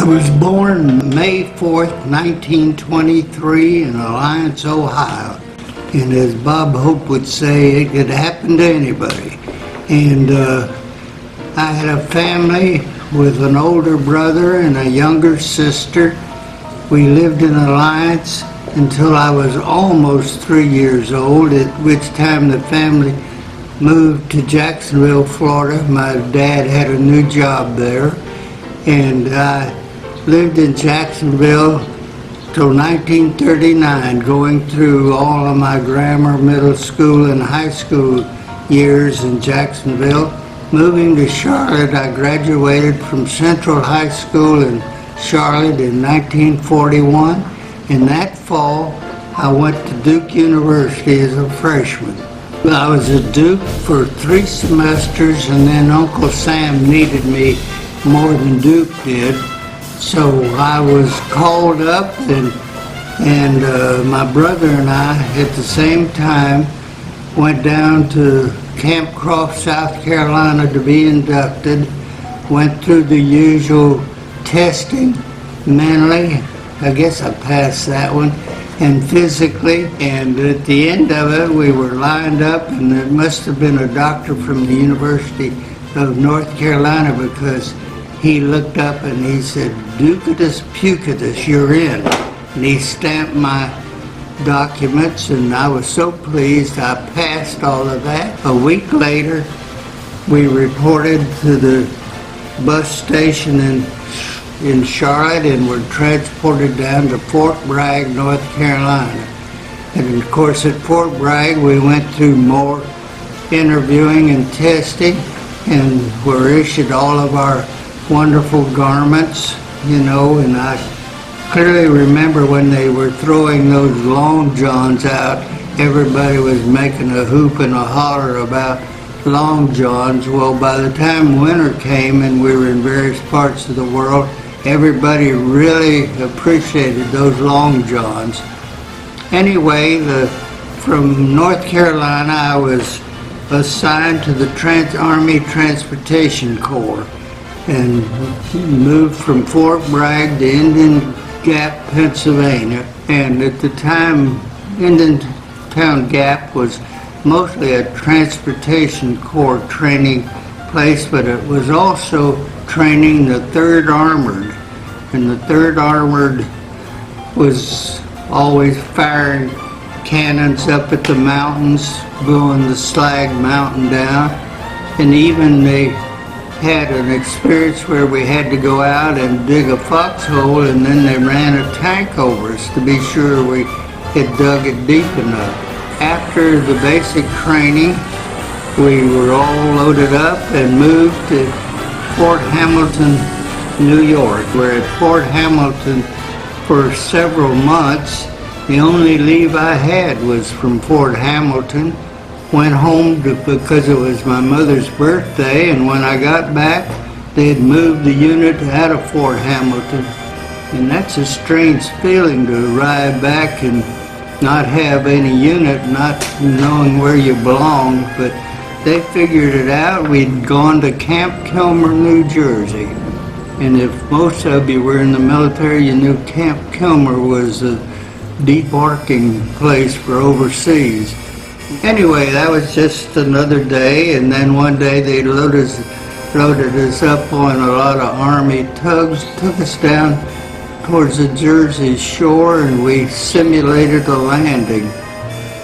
I was born May 4th, 1923 in Alliance, Ohio. And as Bob Hope would say, it could happen to anybody. And I had a family with an older brother and a younger sister. We lived in Alliance until I was almost 3 years old, at which time the family moved to Jacksonville, Florida. My dad had a new job there, and I lived in Jacksonville till 1939, going through all of my grammar, middle school, and high school years in Jacksonville. Moving to Charlotte, I graduated from Central High School in Charlotte in 1941. And that fall, I went to Duke University as a freshman. I was at Duke for 3 semesters, and then Uncle Sam needed me more than Duke did. So I was called up, and my brother and I, at the same time, went down to Camp Croft, South Carolina to be inducted. Went through the usual testing, mentally. I guess I passed that one, and physically. And at the end of it, we were lined up, and there must have been a doctor from the University of North Carolina, because he looked up and he said, "Ducatus Pucatus, you're in." And he stamped my documents, and I was so pleased. I passed all of that. A week later, we reported to the bus station in Charlotte and were transported down to Fort Bragg, North Carolina. And of course at Fort Bragg we went through more interviewing and testing, and were issued all of our wonderful garments, you know. And I clearly remember when they were throwing those long johns out, everybody was making a hoop and a holler about long johns. Well, by the time winter came and we were in various parts of the world, everybody really appreciated those long johns. Anyway, from North Carolina, I was assigned to the Army Transportation Corps and moved from Fort Bragg to Indian Gap, Pennsylvania. And at the time, Indiantown Gap was mostly a Transportation Corps training place, but it was also training the 3rd Armored. And the 3rd Armored was always firing cannons up at the mountains, blowing the Slag Mountain down. And even they had an experience where we had to go out and dig a foxhole, and then they ran a tank over us to be sure we had dug it deep enough. After the basic training, we were all loaded up and moved to Fort Hamilton, New York. We're at Fort Hamilton for several months. The only leave I had was from Fort Hamilton. Went home because it was my mother's birthday, and when I got back, they had moved the unit out of Fort Hamilton. And that's a strange feeling, to ride back and not have any unit, not knowing where you belong. But they figured it out. We'd gone to Camp Kilmer, New Jersey. And if most of you were in the military, you knew Camp Kilmer was a debarking place for overseas. Anyway, that was just another day, and then one day they loaded us up on a lot of Army tugs, took us down towards the Jersey shore, and we simulated a landing.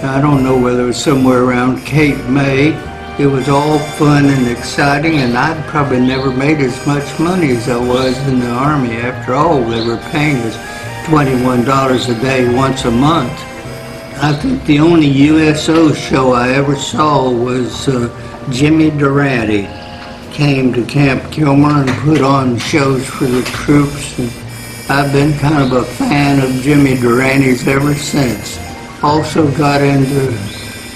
Now, I don't know whether it was somewhere around Cape May. It was all fun and exciting, and I'd probably never made as much money as I was in the Army. After all, they were paying us $21 a day once a month. I think the only USO show I ever saw was Jimmy Durante came to Camp Kilmer and put on shows for the troops. And I've been kind of a fan of Jimmy Durante's ever since. Also got into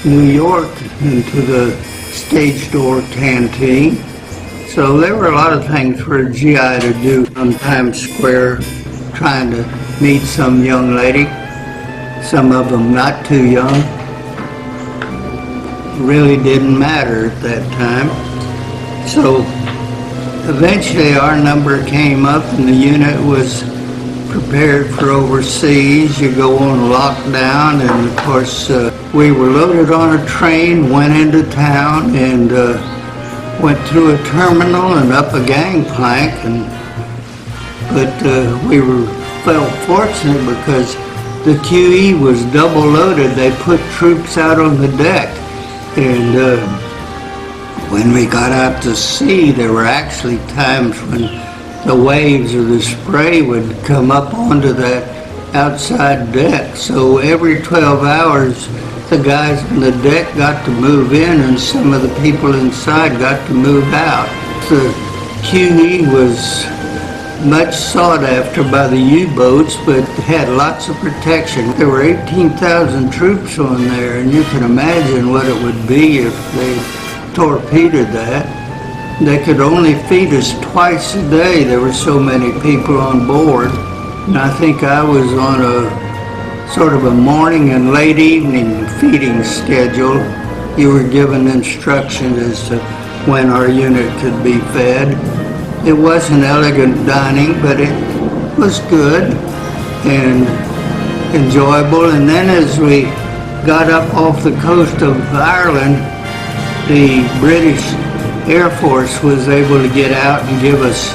New York, into the Stage Door Canteen. So there were a lot of things for a GI to do on Times Square, trying to meet some young lady. Some of them not too young. Really didn't matter at that time. So eventually our number came up and the unit was prepared for overseas. You go on lockdown, and of course we were loaded on a train, went into town, and went through a terminal and up a gangplank. But we felt fortunate because the QE was double loaded. They put troops out on the deck, and when we got out to sea, there were actually times when the waves or the spray would come up onto that outside deck. So every 12 hours, the guys on the deck got to move in and some of the people inside got to move out. The QE was much sought after by the U-boats, but had lots of protection. There were 18,000 troops on there, and you can imagine what it would be if they torpedoed that. They could only feed us twice a day. There were so many people on board. And I think I was on a sort of a morning and late evening feeding schedule. You were given instructions as to when our unit could be fed. It wasn't elegant dining, but it was good and enjoyable. And then as we got up off the coast of Ireland, the British Air Force was able to get out and give us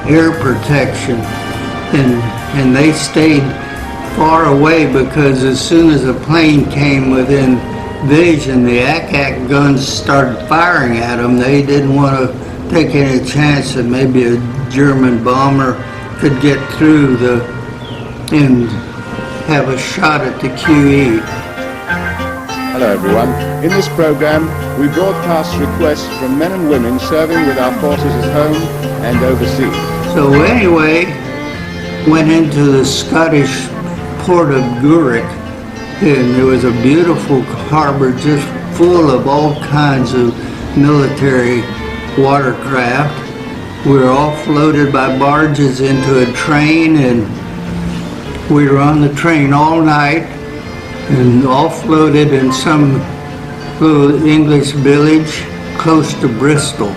air protection, and they stayed far away because as soon as a plane came within vision, the ACAC guns started firing at them. They didn't want to take any chance that maybe a German bomber could get through and have a shot at the QE. Hello everyone. In this program, we broadcast requests from men and women serving with our forces at home and overseas. So anyway, went into the Scottish port of Gourock, and there was a beautiful harbor just full of all kinds of military watercraft. We were offloaded by barges into a train, and we were on the train all night and offloaded in some little English village close to Bristol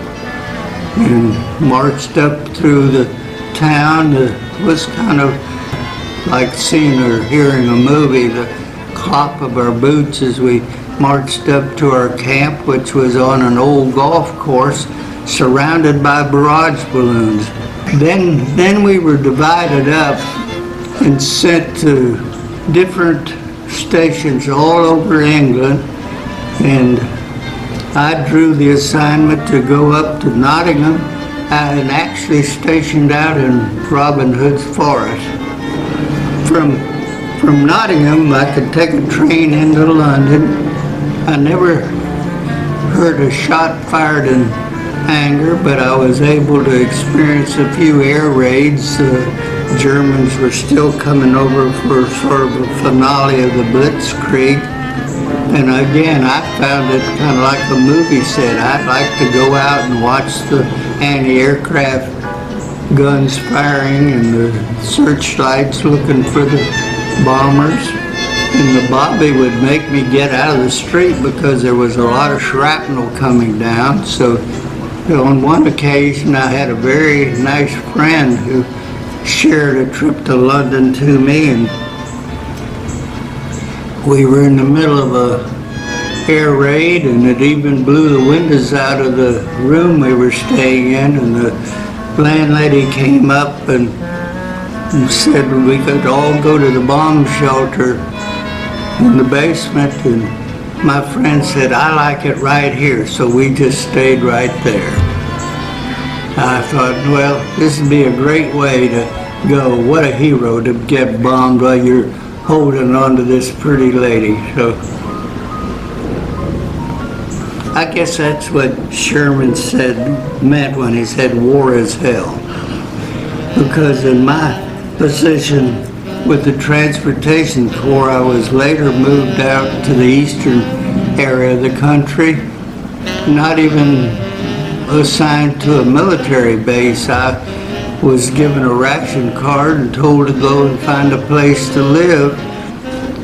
and marched up through the town. It was kind of like seeing or hearing a movie, the clop of our boots as we marched up to our camp, which was on an old golf course surrounded by barrage balloons. Then we were divided up and sent to different stations all over England, and I drew the assignment to go up to Nottingham and actually stationed out in Robin Hood's Forest. From Nottingham, I could take a train into London. I never heard a shot fired in anger, but I was able to experience a few air raids. Germans were still coming over for sort of a finale of the Blitzkrieg. And again, I found it kind of like a movie set. I'd like to go out and watch the anti-aircraft guns firing and the searchlights looking for the bombers. And the Bobby would make me get out of the street because there was a lot of shrapnel coming down. So on one occasion, I had a very nice friend who shared a trip to London to me, and we were in the middle of a air raid, and it even blew the windows out of the room we were staying in, and the landlady came up and said we could all go to the bomb shelter in the basement, and my friend said, I like it right here, so we just stayed right there. I thought, well, this would be a great way to go. What a hero to get bombed while you're holding on to this pretty lady. So I guess that's what Sherman meant when he said war is hell. Because in my position with the Transportation Corps, I was later moved out to the eastern area of the country, not even assigned to a military base. I was given a ration card and told to go and find a place to live,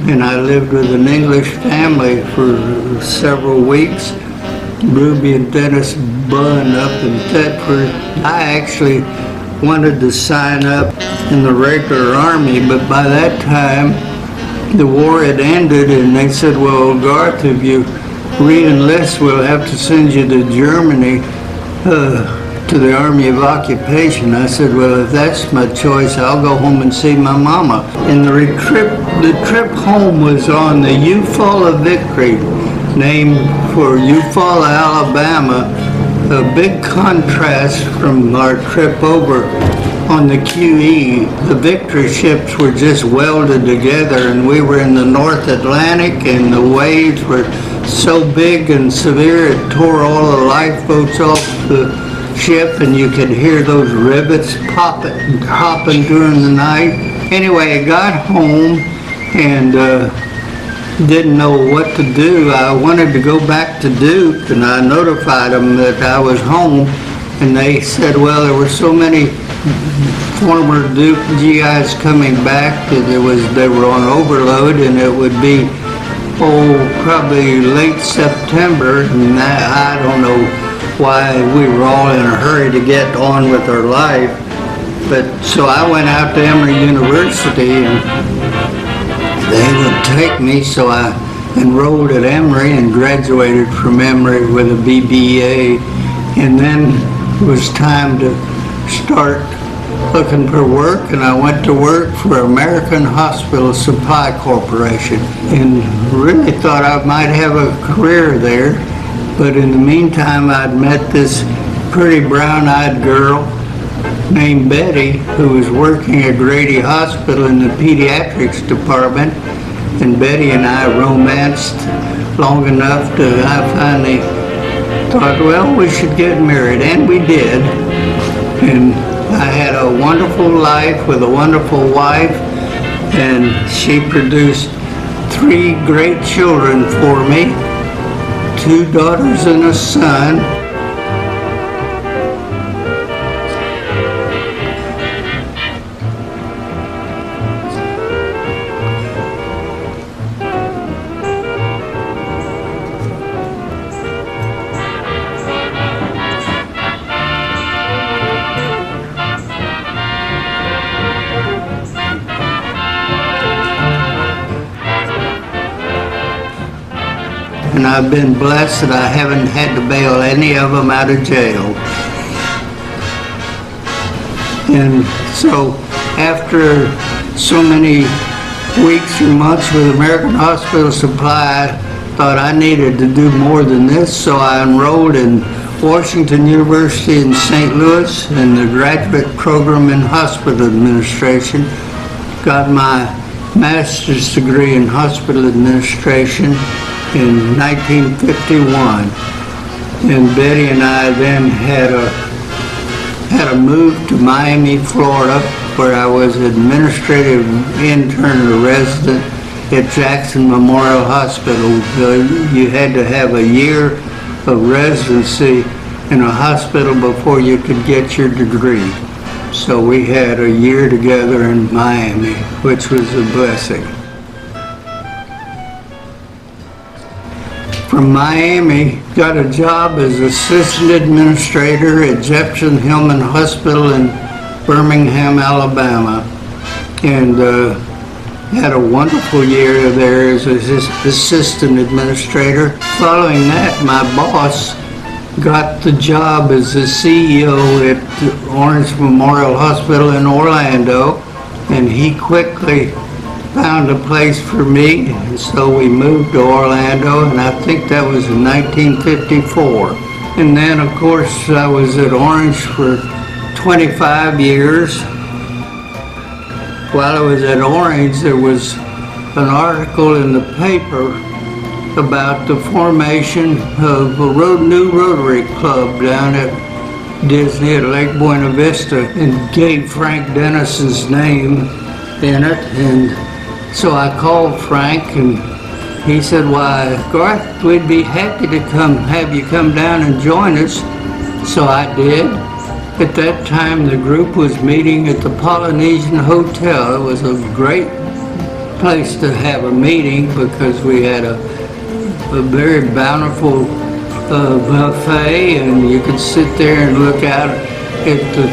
and I lived with an English family for several weeks, Ruby and Dennis Bunn up in Thetford. I actually wanted to sign up in the regular army, but by that time the war had ended, and they said, well, Garth, if you re-enlist, we'll have to send you to Germany, to the Army of Occupation. I said, well, if that's my choice, I'll go home and see my mama. And the trip home was on the Eufaula Victory, named for Eufaula, Alabama, a big contrast from our trip over on the QE. The Victory ships were just welded together, and we were in the North Atlantic, and the waves were so big and severe it tore all the lifeboats off the ship, and you could hear those rivets hopping during the night. Anyway, I got home and didn't know what to do. I wanted to go back to Duke, and I notified them that I was home, and they said, well, there were so many former Duke GIs coming back that they were on overload, and it would be probably late September, and I don't know why we were all in a hurry to get on with our life. But so I went out to Emory University, and they would take me, so I enrolled at Emory and graduated from Emory with a BBA. And then it was time to start looking for work, and I went to work for American Hospital Supply Corporation, and really thought I might have a career there. But in the meantime, I'd met this pretty brown-eyed girl named Betty, who was working at Grady Hospital in the pediatrics department. And Betty and I romanced long enough to I finally thought, well, we should get married, and we did. And I had a wonderful life with a wonderful wife, and she produced 3 great children for me. 2 daughters and a son. And I've been blessed that I haven't had to bail any of them out of jail. And so after so many weeks and months with American Hospital Supply, I thought I needed to do more than this, so I enrolled in Washington University in St. Louis in the graduate program in hospital administration. Got my master's degree in hospital administration in 1951, and Betty and I then had a move to Miami, Florida, where I was administrative intern or resident at Jackson Memorial Hospital. You had to have a year of residency in a hospital before you could get your degree. So we had a year together in Miami, which was a blessing. From Miami, got a job as assistant administrator at Jefferson Hillman Hospital in Birmingham, Alabama, and had a wonderful year there as assistant administrator. Following that, my boss got the job as the CEO at Orange Memorial Hospital in Orlando, and he quickly found a place for me, and so we moved to Orlando, and I think that was in 1954. And then, of course, I was at Orange for 25 years. While I was at Orange, there was an article in the paper about the formation of a new Rotary Club down at Disney at Lake Buena Vista, and gave Frank Dennis's name in it. And so I called Frank, and he said, why, Garth, we'd be happy to have you come down and join us. So I did. At that time, the group was meeting at the Polynesian Hotel. It was a great place to have a meeting because we had a very bountiful buffet, and you could sit there and look out at the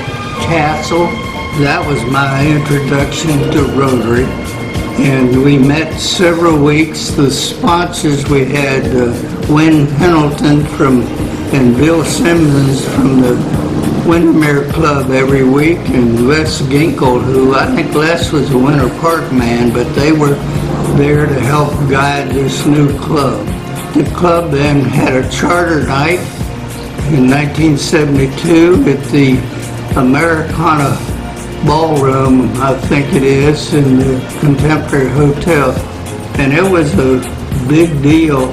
castle. That was my introduction to Rotary. And we met several weeks. The sponsors we had, Wynn Pendleton and Bill Simmons from the Windermere Club every week, and Les Ginkle, who I think Les was a Winter Park man, but they were there to help guide this new club. The club then had a charter night in 1972 at the Americana Ballroom, I think it is, in the Contemporary Hotel. And it was a big deal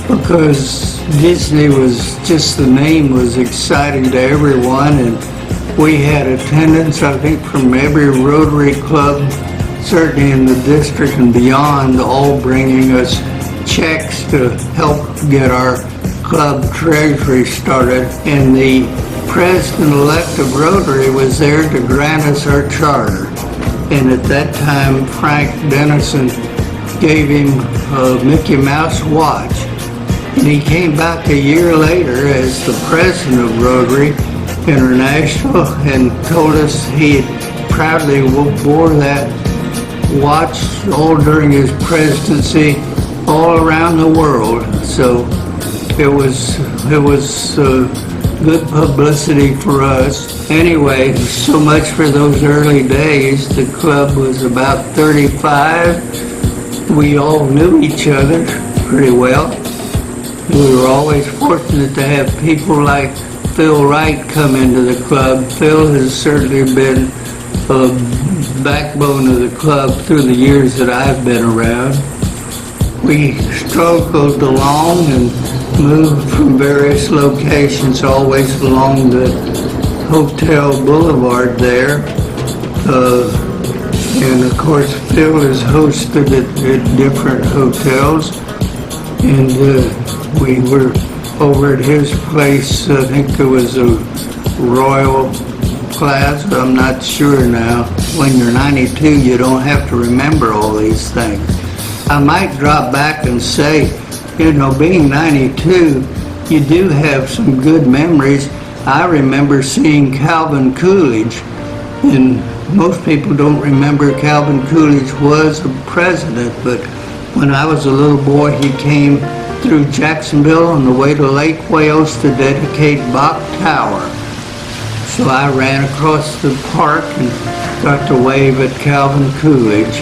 because Disney was just, the name was exciting to everyone, and we had attendance, I think, from every Rotary club, certainly in the district and beyond, all bringing us checks to help get our club treasury started. And the president-elect of Rotary was there to grant us our charter. And at that time, Frank Dennison gave him a Mickey Mouse watch. And he came back a year later as the president of Rotary International and told us he had proudly wore that watch all during his presidency all around the world. So it was good publicity for us. Anyway, so much for those early days. The club was about 35. We all knew each other pretty well. We were always fortunate to have people like Phil Wright come into the club. Phil has certainly been a backbone of the club through the years that I've been around. We struggled along and moved from various locations, always along the Hotel Boulevard there. And of course, Phil is hosted at different hotels. And we were over at his place, I think it was a Royal Plaza, I'm not sure now. When you're 92, you don't have to remember all these things. I might drop back and say, you know, being 92, you do have some good memories. I remember seeing Calvin Coolidge, and most people don't remember Calvin Coolidge was a president, but when I was a little boy, he came through Jacksonville on the way to Lake Wales to dedicate Bach Tower. So I ran across the park and got to wave at Calvin Coolidge.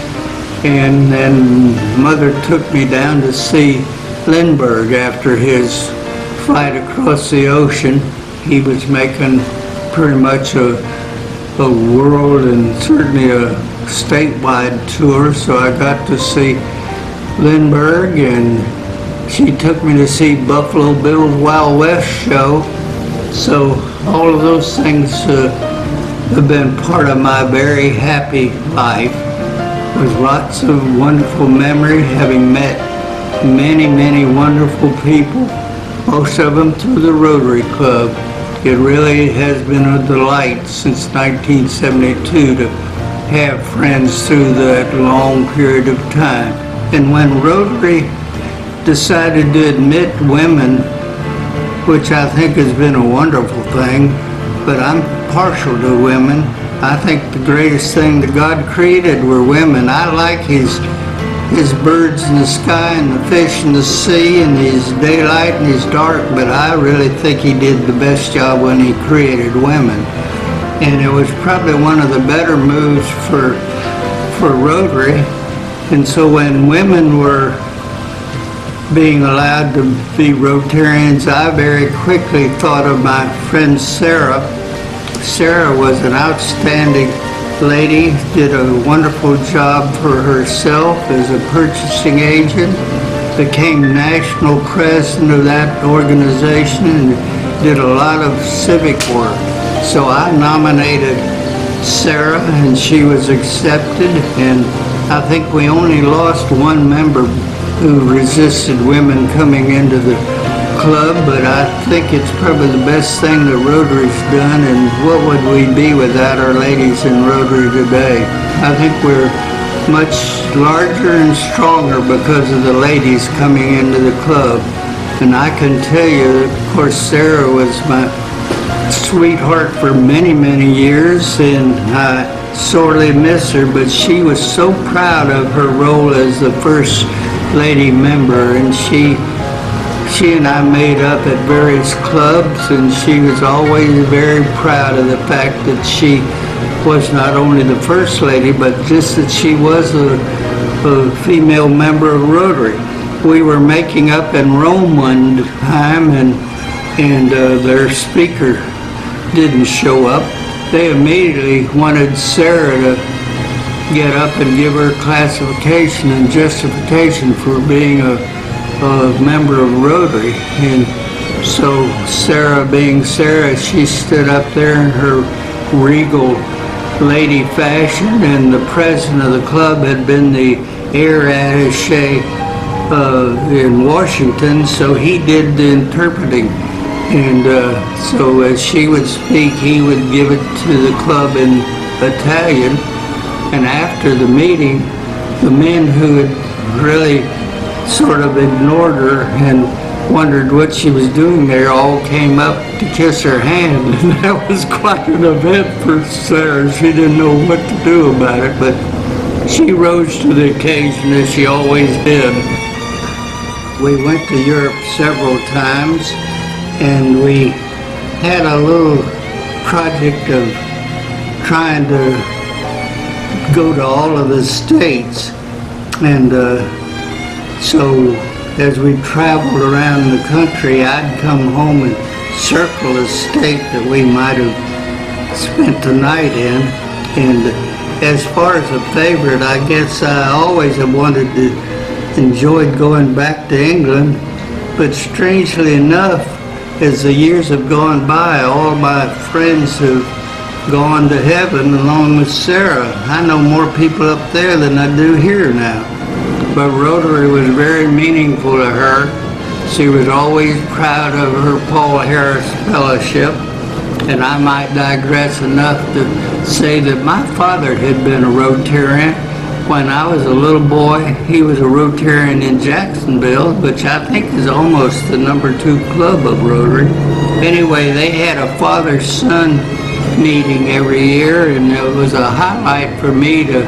And then Mother took me down to see Lindbergh after his flight across the ocean. He was making pretty much a world and certainly a statewide tour, so I got to see Lindbergh, and she took me to see Buffalo Bill's Wild West show. So all of those things have been part of my very happy life, with lots of wonderful memory, having met many, many wonderful people, most of them through the Rotary Club. It really has been a delight since 1972 to have friends through that long period of time. And when Rotary decided to admit women, which I think has been a wonderful thing, but I'm partial to women. I think the greatest thing that God created were women. I like his birds in the sky and the fish in the sea and his daylight and his dark, but I really think he did the best job when he created women. And it was probably one of the better moves for Rotary. And so when women were being allowed to be Rotarians, I very quickly thought of my friend Sarah. Sarah was an outstanding lady, did a wonderful job for herself as a purchasing agent, became national president of that organization, and did a lot of civic work. So I nominated Sarah, and she was accepted, and I think we only lost one member who resisted women coming into the club, but I think it's probably the best thing that Rotary's done, and what would we be without our ladies in Rotary today? I think we're much larger and stronger because of the ladies coming into the club. And I can tell you, of course, Sarah was my sweetheart for many, many years, and I sorely miss her, but she was so proud of her role as the first lady member, and she and I made up at various clubs, and she was always very proud of the fact that she was not only the first lady, but just that she was a female member of Rotary. We were making up in Rome one time, and their speaker didn't show up. They immediately wanted Sarah to get up and give her classification and justification for being a member of Rotary. And so Sarah, being Sarah, she stood up there in her regal lady fashion, and the president of the club had been the air attaché in Washington, so he did the interpreting. And so as she would speak, he would give it to the club in Italian. And after the meeting, the men who had really sort of ignored her and wondered what she was doing there all came up to kiss her hand. And that was quite an event for Sarah. She didn't know what to do about it, but she rose to the occasion as she always did. We went to Europe several times, and we had a little project of trying to go to all of the states. And so as we traveled around the country, I'd come home and circle a state that we might have spent the night in. And as far as a favorite, I guess I always have enjoyed going back to England. But strangely enough, as the years have gone by, all my friends have gone to heaven along with Sarah. I know more people up there than I do here now. But Rotary was very meaningful to her. She was always proud of her Paul Harris Fellowship. And I might digress enough to say that my father had been a Rotarian. When I was a little boy, he was a Rotarian in Jacksonville, which I think is almost the #2 club of Rotary. Anyway, they had a father-son meeting every year, and it was a highlight for me to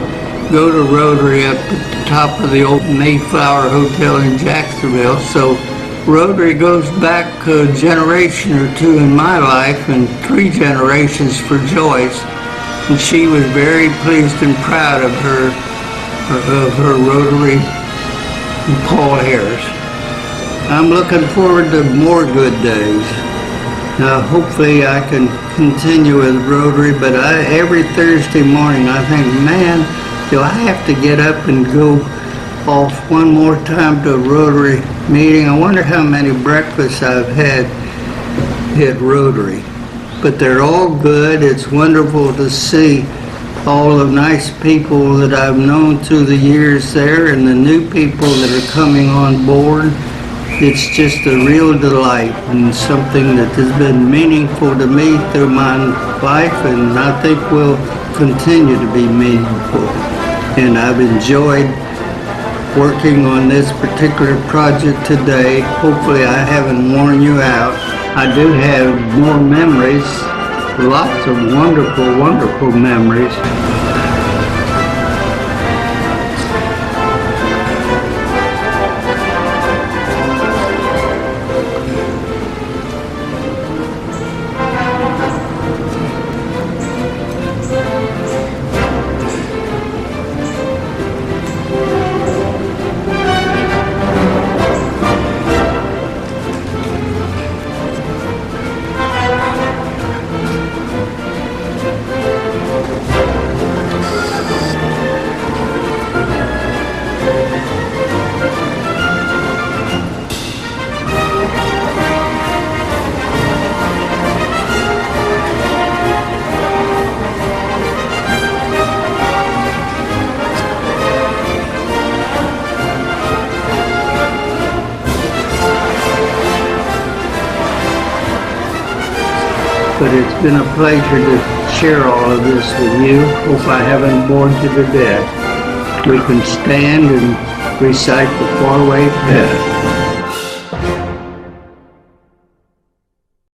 go to Rotary up at the top of the old Mayflower Hotel in Jacksonville. So Rotary goes back a generation or two in my life, and 3 generations for Joyce. And she was very pleased and proud of her Rotary and Paul Harris. I'm looking forward to more good days. Hopefully I can continue with Rotary, but every Thursday morning I think, man, do I have to get up and go off one more time to a Rotary meeting? I wonder how many breakfasts I've had at Rotary. But they're all good. It's wonderful to see all the nice people that I've known through the years there, and the new people that are coming on board. It's just a real delight, and something that has been meaningful to me through my life, and I think will continue to be meaningful. And I've enjoyed working on this particular project today. Hopefully I haven't worn you out. I do have more memories, lots of wonderful, wonderful memories. But it's been a pleasure to share all of this with you. Hope I haven't bored you to death. We can stand and recite the 4-way path.